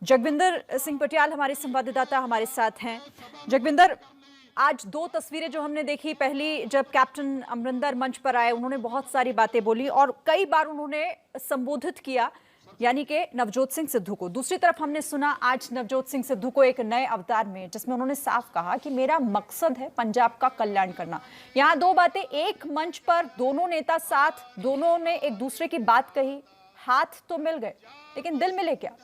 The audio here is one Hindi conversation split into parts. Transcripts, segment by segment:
जगविंदर सिंह पटियाल हमारे संवाददाता हमारे साथ हैं। जगविंदर, आज दो तस्वीरें जो हमने देखी, पहली जब कैप्टन अमरिंदर मंच पर आए, उन्होंने बहुत सारी बातें बोली और कई बार उन्होंने संबोधित किया, यानी कि नवजोत सिंह सिद्धू को। दूसरी तरफ हमने सुना आज नवजोत सिंह सिद्धू को एक नए अवतार में, जिसमें उन्होंने साफ कहा कि मेरा मकसद है पंजाब का कल्याण करना। यहाँ दो बातें एक मंच पर, दोनों नेता साथ, दोनों ने एक दूसरे की बात कही, हाथ तो मिल गए लेकिन दिल मिले क्या?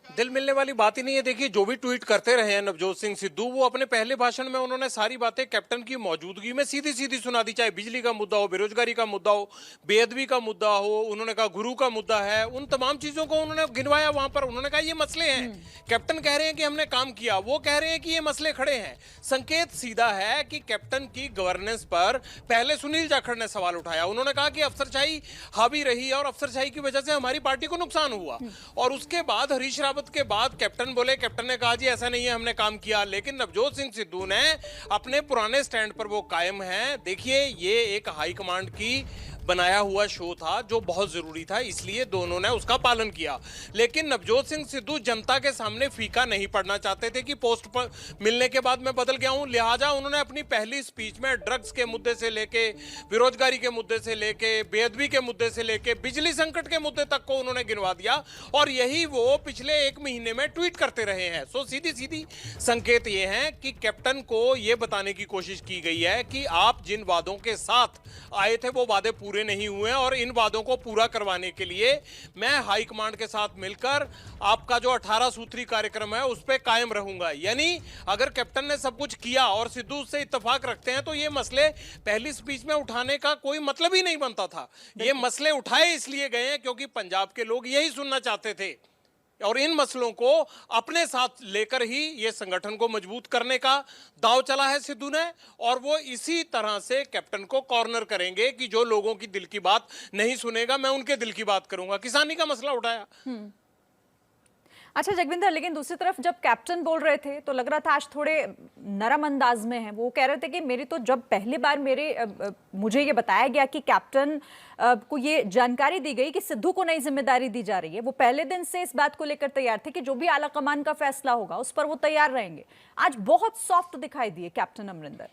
दिल मिलने वाली बात ही नहीं है। देखिए, जो भी ट्वीट करते रहे हैं नवजोत सिंह सिद्धू, वो अपने पहले भाषण में उन्होंने सारी बातें कैप्टन की मौजूदगी में सीधी सीधी सुना दी। चाहे बिजली का मुद्दा हो, बेरोजगारी का मुद्दा हो, बेअदबी का मुद्दा हो, उन्होंने कहा गुरु का मुद्दा है, उन तमाम चीजों को उन्होंने गिनवाया वहां पर। उन्होंने कहा ये मसले हैं। कैप्टन कह रहे हैं कि हमने काम किया, वो कह रहे हैं कि ये मसले खड़े हैं। संकेत सीधा है कि कैप्टन की गवर्नेंस पर पहले सुनील जाखड़ ने सवाल उठाया। उन्होंने कहा कि अफसरशाही हावी रही और अफसरशाही की वजह से हमारी पार्टी को नुकसान हुआ। और उसके बाद हरीश रावत के बाद कैप्टन बोले, कैप्टन ने कहा जी ऐसा नहीं है, हमने काम किया। लेकिन नवजोत सिंह सिद्धू ने अपने पुराने स्टैंड पर वो कायम हैं। देखिए, ये एक हाईकमांड की बनाया हुआ शो था जो बहुत जरूरी था, इसलिए दोनों ने उसका पालन किया। लेकिन नवजोत सिंह सिद्धू जनता के सामने फीका नहीं पड़ना चाहते थे कि पोस्ट पर मिलने के बाद मैं बदल गया हूं। लिहाजा उन्होंने अपनी पहली स्पीच में ड्रग्स के मुद्दे से लेके, बेरोजगारी के मुद्दे से लेके, बेअदबी के मुद्दे से लेके, बिजली संकट के मुद्दे तक को उन्होंने गिनवा दिया। और यही वो पिछले एक महीने में ट्वीट करते रहे हैं। सो सीधी सीधी संकेत ये है कि कैप्टन को यह बताने की कोशिश की गई है कि आप जिन वादों के साथ आए थे वो वादे पूरे नहीं हुए, और इन वादों को पूरा करवाने के लिए मैं हाईकमांड के साथ मिलकर आपका जो 18 सूत्री कार्यक्रम है उस पर कायम रहूंगा। यानी अगर कैप्टन ने सब कुछ किया और सिद्धू उससे इत्तेफाक रखते हैं तो ये मसले पहली स्पीच में उठाने का कोई मतलब ही नहीं बनता था। ये मसले उठाए इसलिए गए हैं क्योंकि पंजाब के लोग यही सुनना चाहते थे, और इन मसलों को अपने साथ लेकर ही ये संगठन को मजबूत करने का दांव चला है सिद्धू ने। और वो इसी तरह से कैप्टन को कॉर्नर करेंगे कि जो लोगों की दिल की बात नहीं सुनेगा, मैं उनके दिल की बात करूंगा। किसानी का मसला उठाया। अच्छा जगविंदर, लेकिन दूसरी तरफ जब कैप्टन बोल रहे थे तो लग रहा था आज थोड़े नरम अंदाज में हैं। वो कह रहे थे कि मेरी तो जब पहली बार मुझे ये बताया गया कि कैप्टन को ये जानकारी दी गई कि सिद्धू को नई जिम्मेदारी दी जा रही है, वो पहले दिन से इस बात को लेकर तैयार थे कि जो भी आला कमान का फैसला होगा उस पर वो तैयार रहेंगे। आज बहुत सॉफ्ट दिखाई दिए कैप्टन अमरिंदर।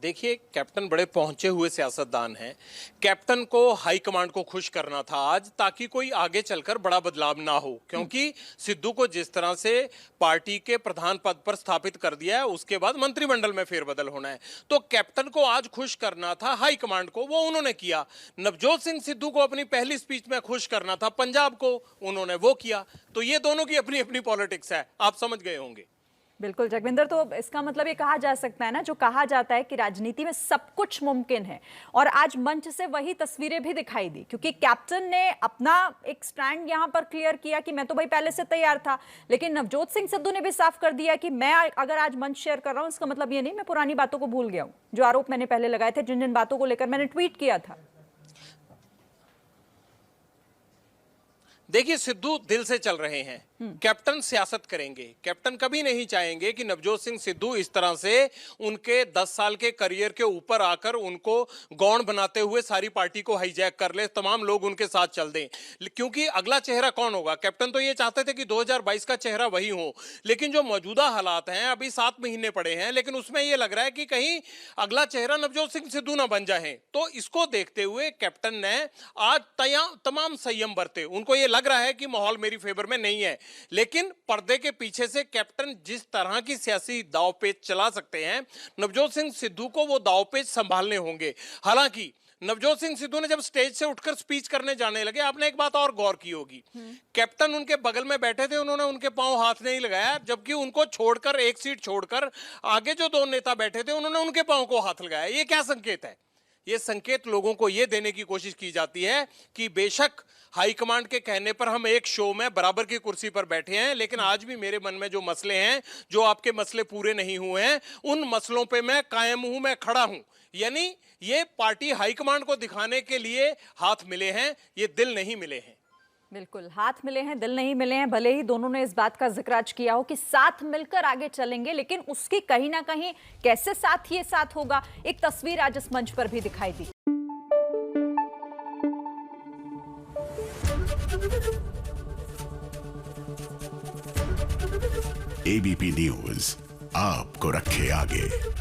देखिए, कैप्टन बड़े पहुंचे हुए सियासतदान हैं। कैप्टन को हाईकमांड को खुश करना था आज, ताकि कोई आगे चलकर बड़ा बदलाव ना हो। क्योंकि सिद्धू को जिस तरह से पार्टी के प्रधान पद पर स्थापित कर दिया है, उसके बाद मंत्रिमंडल में फेरबदल होना है, तो कैप्टन को आज खुश करना था हाईकमांड को, वो उन्होंने किया। नवजोत सिंह सिद्धू को अपनी पहली स्पीच में खुश करना था पंजाब को, उन्होंने वो किया। तो ये दोनों की अपनी अपनी पॉलिटिक्स है, आप समझ गए होंगे। बिल्कुल जगविंदर, तो इसका मतलब ये कहा जा सकता है ना, जो कहा जाता है कि राजनीति में सब कुछ मुमकिन है, और आज मंच से वही तस्वीरें भी दिखाई दी। क्योंकि कैप्टन ने अपना एक स्टैंड यहां पर क्लियर किया कि मैं तो भाई पहले से तैयार था, लेकिन नवजोत सिंह सिद्धू ने भी साफ कर दिया कि मैं अगर आज मंच शेयर कर रहा हूं, इसका मतलब ये नहीं मैं पुरानी बातों को भूल गया हूं, जो आरोप मैंने पहले लगाए थे, जिन जिन बातों को लेकर मैंने ट्वीट किया था। देखिए, सिद्धू दिल से चल रहे हैं, कैप्टन सियासत करेंगे। कैप्टन कभी नहीं चाहेंगे कि नवजोत सिंह सिद्धू इस तरह से उनके 10 साल के करियर के ऊपर आकर उनको गौण बनाते हुए सारी पार्टी को हाईजैक कर ले, तमाम लोग उनके साथ चल दें। क्योंकि अगला चेहरा कौन होगा? कैप्टन तो ये चाहते थे कि 2022 का चेहरा वही हो, लेकिन जो मौजूदा हालात हैं, अभी 7 महीने पड़े हैं, लेकिन उसमें यह लग रहा है कि कहीं अगला चेहरा नवजोत सिंह सिद्धू ना बन जाए। तो इसको देखते हुए कैप्टन ने आज तमाम संयम बरते। उनको यह लग रहा है कि माहौल मेरी फेवर में नहीं है, लेकिन पर्दे के पीछे से कैप्टन जिस तरह की सियासी दांवपेच चला सकते हैं, नवजोत सिंह सिद्धू को वो दांवपेच संभालने होंगे। हालांकि नवजोत सिंह सिद्धू ने जब स्टेज से उठकर स्पीच करने जाने लगे, आपने एक बात और गौर की होगी, कैप्टन उनके बगल में बैठे थे, उन्होंने उनके पांव हाथ नहीं लगाया, जबकि उनको छोड़कर, एक सीट छोड़कर आगे जो 2 नेता बैठे थे उन्होंने उनके पांव को हाथ लगाया। ये क्या संकेत है? ये संकेत लोगों को ये देने की कोशिश की जाती है कि बेशक हाईकमांड के कहने पर हम एक शो में बराबर की कुर्सी पर बैठे हैं, लेकिन आज भी मेरे मन में जो मसले हैं, जो आपके मसले पूरे नहीं हुए हैं, उन मसलों पे मैं कायम हूं, मैं खड़ा हूं। यानी ये पार्टी हाईकमांड को दिखाने के लिए हाथ मिले हैं, ये दिल नहीं मिले हैं। बिल्कुल, हाथ मिले हैं, दिल नहीं मिले हैं। भले ही दोनों ने इस बात का जिक्र आज किया हो कि साथ मिलकर आगे चलेंगे, लेकिन उसकी कहीं ना कहीं कैसे साथ ये साथ होगा, एक तस्वीर आज इस मंच पर भी दिखाई दी। एबीपी न्यूज आपको रखे आगे।